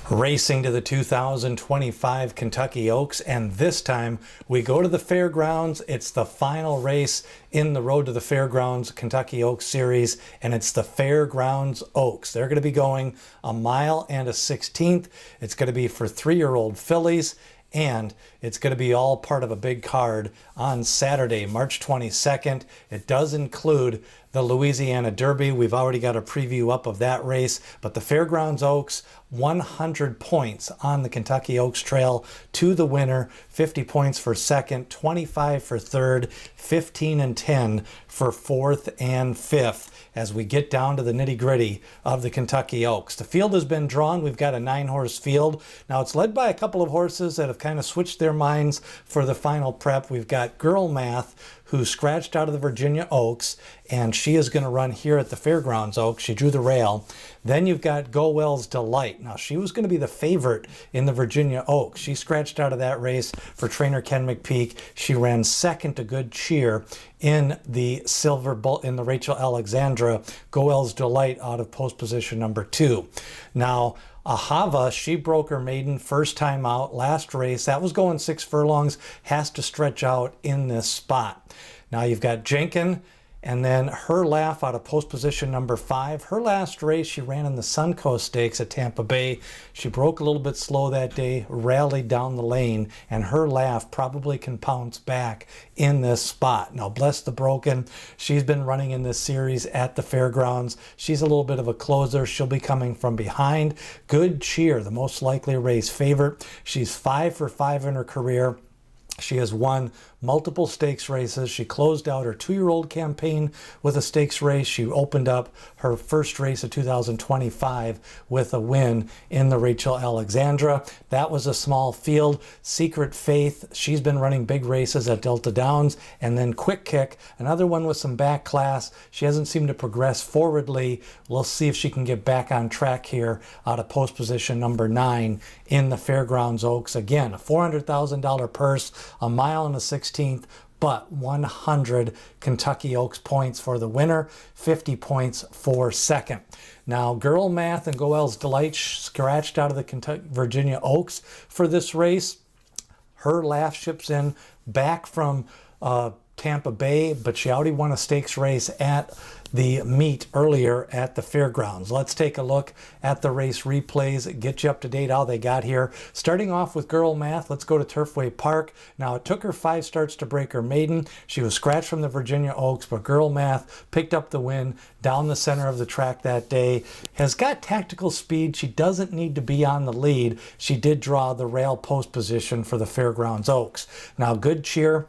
Racing to the 2025 Kentucky Oaks, and this time we go to the fairgrounds. It's the final race in the Road to the Fairgrounds Kentucky Oaks series, and it's the Fairgrounds Oaks. They're going to be going a mile and a 16th. It's going to be for 3-year-old fillies, and it's going to be all part of a big card on Saturday, March 22nd. It does include the Louisiana Derby. We've already got a preview up of that race, but the Fairgrounds Oaks, 100 points on the Kentucky Oaks Trail to the winner, 50 points for second, 25 for third, 15 and 10 for fourth and fifth as we get down to the nitty-gritty of the Kentucky Oaks. The field has been drawn. We've got a 9-horse field. Now it's led by a couple of horses that have kind of switched their minds for the final prep. We've got Girl Math, who scratched out of the Virginia Oaks, and she is going to run here at the Fairgrounds Oaks. She drew the rail. Then you've got Gowells Delight. Now, she was going to be the favorite in the Virginia Oaks. She scratched out of that race for trainer Ken McPeak. She ran second to Good Cheer in the in the Rachel Alexandra. Gowells Delight out of post position number 2. Now, Ahava, she broke her maiden first time out, last race. That was going 6 furlongs, has to stretch out in this spot. Now you've got Jenkin, and then Her Laugh out of post position number 5. Her last race, she ran in the Suncoast Stakes at Tampa Bay. She broke a little bit slow that day, rallied down the lane, and Her Laugh probably can pounce back in this spot. Now, Bless the Broken, she's been running in this series at the fairgrounds. She's a little bit of a closer. She'll be coming from behind. Good Cheer, the most likely race favorite. She's 5 for 5 in her career. She has won multiple stakes races. She closed out her 2-year-old campaign with a stakes race. She opened up her first race of 2025 with a win in the Rachel Alexandra. That was a small field. Secret Faith, she's been running big races at Delta Downs. And then Quick Kick, another one with some back class. She hasn't seemed to progress forwardly. We'll see if she can get back on track here out of post position number 9 in the Fairgrounds Oaks. Again, a $400,000 purse, a mile and a 16th, but 100 Kentucky Oaks points for the winner, 50 points for second. Now, Girl Math and Gowells Delight scratched out of the Virginia Oaks for this race. Her Laugh ships in back from Tampa Bay, but she already won a stakes race at the meet earlier at the fairgrounds. Let's take a look at the race replays, get you up to date how they got here. Starting off with Girl Math, let's go to Turfway Park. Now, it took her 5 starts to break her maiden. She was scratched from the Virginia Oaks, but Girl Math picked up the win down the center of the track that day. Has got tactical speed. She doesn't need to be on the lead. She did draw the rail post position for the Fairgrounds Oaks. Now, Good Cheer,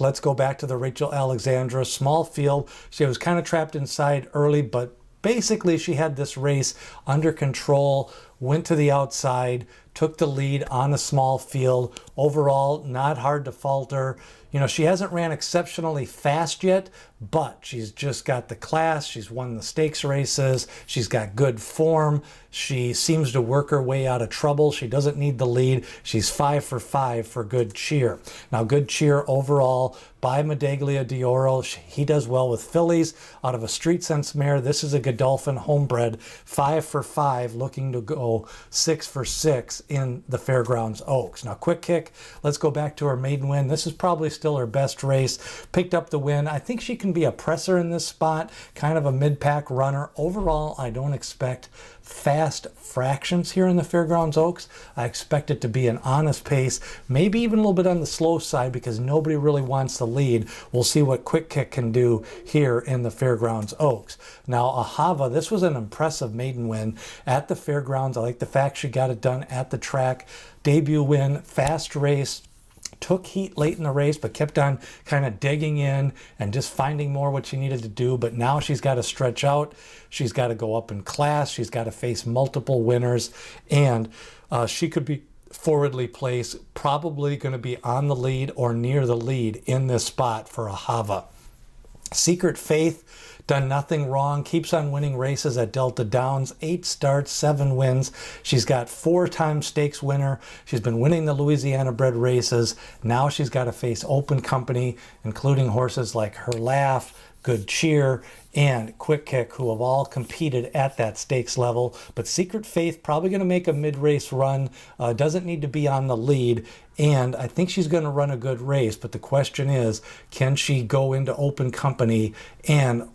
let's go back to the Rachel Alexandra. Small field. She was kind of trapped inside early, but basically she had this race under control, went to the outside, took the lead on a small field. Overall, not hard to falter. You know, she hasn't ran exceptionally fast yet, but she's just got the class. She's won the stakes races. She's got good form. She seems to work her way out of trouble. She doesn't need the lead. She's 5 for 5 for Good Cheer. Now, Good Cheer overall by Medaglia d'Oro. He does well with fillies out of a Street Sense mare. This is a Godolphin homebred, 5 for 5, looking to go 6 for 6 in the Fairgrounds Oaks. Now, Quick Kick, let's go back to her maiden win. This is probably still her best race. Picked up the win. I think she can be a presser in this spot, kind of a mid-pack runner. Overall, I don't expect fast fractions here in the Fairgrounds Oaks. I expect it to be an honest pace, maybe even a little bit on the slow side because nobody really wants the lead. We'll see what Quick Kick can do here in the Fairgrounds Oaks. Now, Ahava, this was an impressive maiden win at the Fairgrounds. I like the fact she got it done at the track. Debut win, fast race. Took heat late in the race, but kept on kind of digging in and just finding more what she needed to do. But now she's got to stretch out. She's got to go up in class. She's got to face multiple winners. And she could be forwardly placed, probably going to be on the lead or near the lead in this spot for Ahava. Secret Faith, done nothing wrong, keeps on winning races at Delta Downs, 8 starts, 7 wins. She's got 4-time stakes winner. She's been winning the Louisiana bred races. Now she's got to face open company, including horses like Her Laugh, Good Cheer, and Quick Kick, who have all competed at that stakes level. But Secret Faith probably going to make a mid-race run, doesn't need to be on the lead, and I think she's going to run a good race. But the question is, can she go into open company and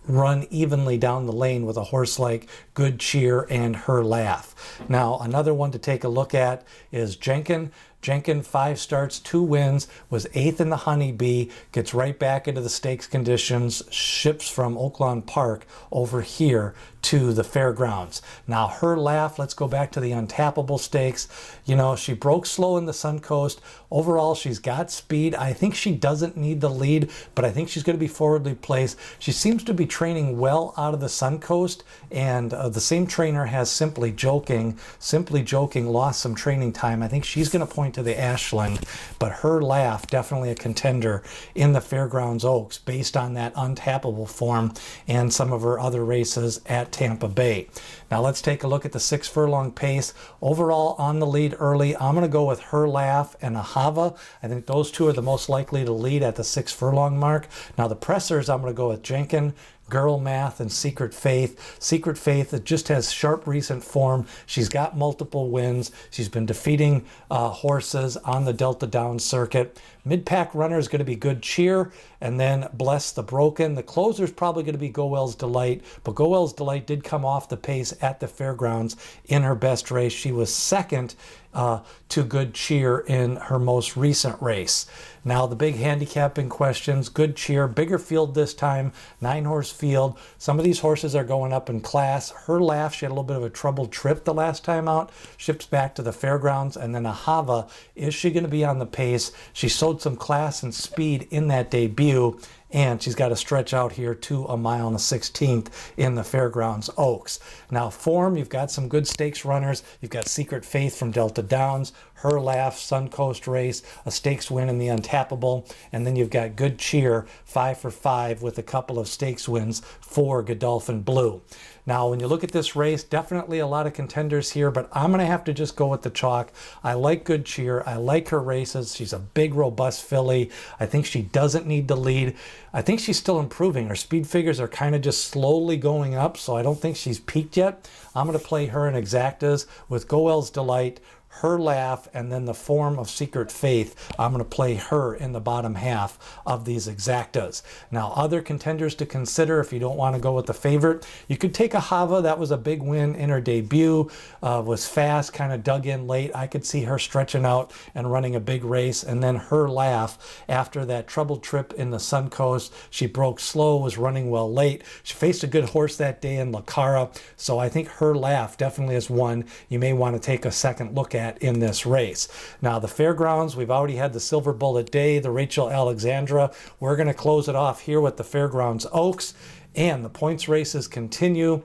run evenly down the lane with a horse like Good Cheer and Her Laugh? Now, another one to take a look at is Jenkin. Jenkin, 5 starts, 2 wins, was 8th in the Honeybee, gets right back into the stakes conditions, ships from Oaklawn Park over here to the fairgrounds. Now, Her Laugh, let's go back to the Untappable Stakes. You know, she broke slow in the Suncoast. Overall, she's got speed. I think she doesn't need the lead, but I think she's going to be forwardly placed. She seems to be training well out of the Suncoast, and the same trainer has Simply Joking. Simply Joking lost some training time. I think she's going to point to the Ashland, but Her Laugh, definitely a contender in the Fairgrounds Oaks based on that untappable form and some of her other races at Tampa Bay. Now let's take a look at the 6 furlong pace. Overall on the lead early, I'm going to go with Her Laugh and Ahava. I think those two are the most likely to lead at the 6 furlong mark. Now the pressers, I'm going to go with Jenkin, Girl Math, and Secret Faith. Secret Faith, it just has sharp recent form. She's got multiple wins. She's been defeating horses on the Delta Downs circuit. Mid-pack runner is going to be Good Cheer, and then Bless the Broken. The closer is probably going to be Gowells Delight, but Gowells Delight did come off the pace at the fairgrounds in her best race. She was second to Good Cheer in her most recent race. Now the big handicapping questions. Good Cheer, bigger field this time, 9-horse field. Some of these horses are going up in class. Her Laugh, she had a little bit of a troubled trip the last time out, ships back to the fairgrounds. And then Ahava, is she going to be on the pace? She showed some class and speed in that debut, and she's got to stretch out here to 1 mile and a 16th in the Fairgrounds Oaks. Now form, you've got some good stakes runners. You've got Secret Faith from Delta Downs, Her Laugh, Suncoast race, a stakes win in the Untappable, and then you've got Good Cheer, 5 for 5 with a couple of stakes wins for Godolphin Blue. Now, when you look at this race, definitely a lot of contenders here, but I'm going to have to just go with the chalk. I like Good Cheer. I like her races. She's a big, robust filly. I think she doesn't need the lead. I think she's still improving. Her speed figures are kind of just slowly going up, so I don't think she's peaked yet. I'm going to play her in exactas with Gowells Delight, Her Laugh, and then the form of Secret Faith. I'm going to play her in the bottom half of these exactas. Now, other contenders to consider if you don't want to go with the favorite, you could take Ahava. That was a big win in her debut, was fast, kind of dug in late. I could see her stretching out and running a big race. And then Her Laugh, after that troubled trip in the Suncoast, she broke slow, was running well late. She faced a good horse that day in Lacara, so I think Her Laugh definitely is one you may want to take a second look at in this race. Now the fairgrounds, we've already had the Silver Bullet Day, the Rachel Alexandra. We're going to close it off here with the Fairgrounds Oaks, and the points races continue.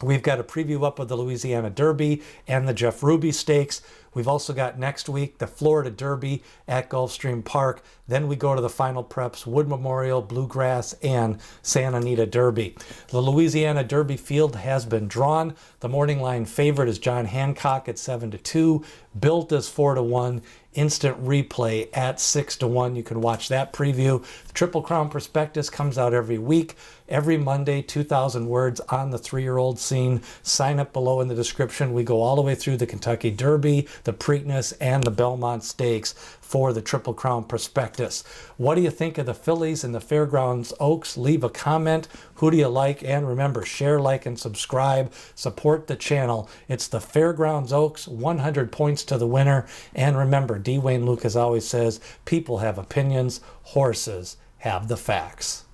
We've got a preview up of the Louisiana Derby and the Jeff Ruby Stakes. We've also got next week the Florida Derby at Gulfstream Park. Then we go to the final preps, Wood Memorial, Bluegrass, and Santa Anita Derby. The Louisiana Derby field has been drawn. The morning line favorite is John Hancock at 7-2. Built as 4-1. Instant replay at 6-1. You can watch that preview. The Triple Crown Prospectus comes out every week. Every Monday, 2,000 words on the 3-year-old scene. Sign up below in the description. We go all the way through the Kentucky Derby, the Preakness, and the Belmont Stakes for the Triple Crown Prospectus. What do you think of the fillies and the Fairgrounds Oaks? Leave a comment. Who do you like? And remember, share, like, and subscribe. Support the channel. It's the Fairgrounds Oaks, 100 points to the winner. And remember, D. Wayne Lucas always says, people have opinions, horses have the facts.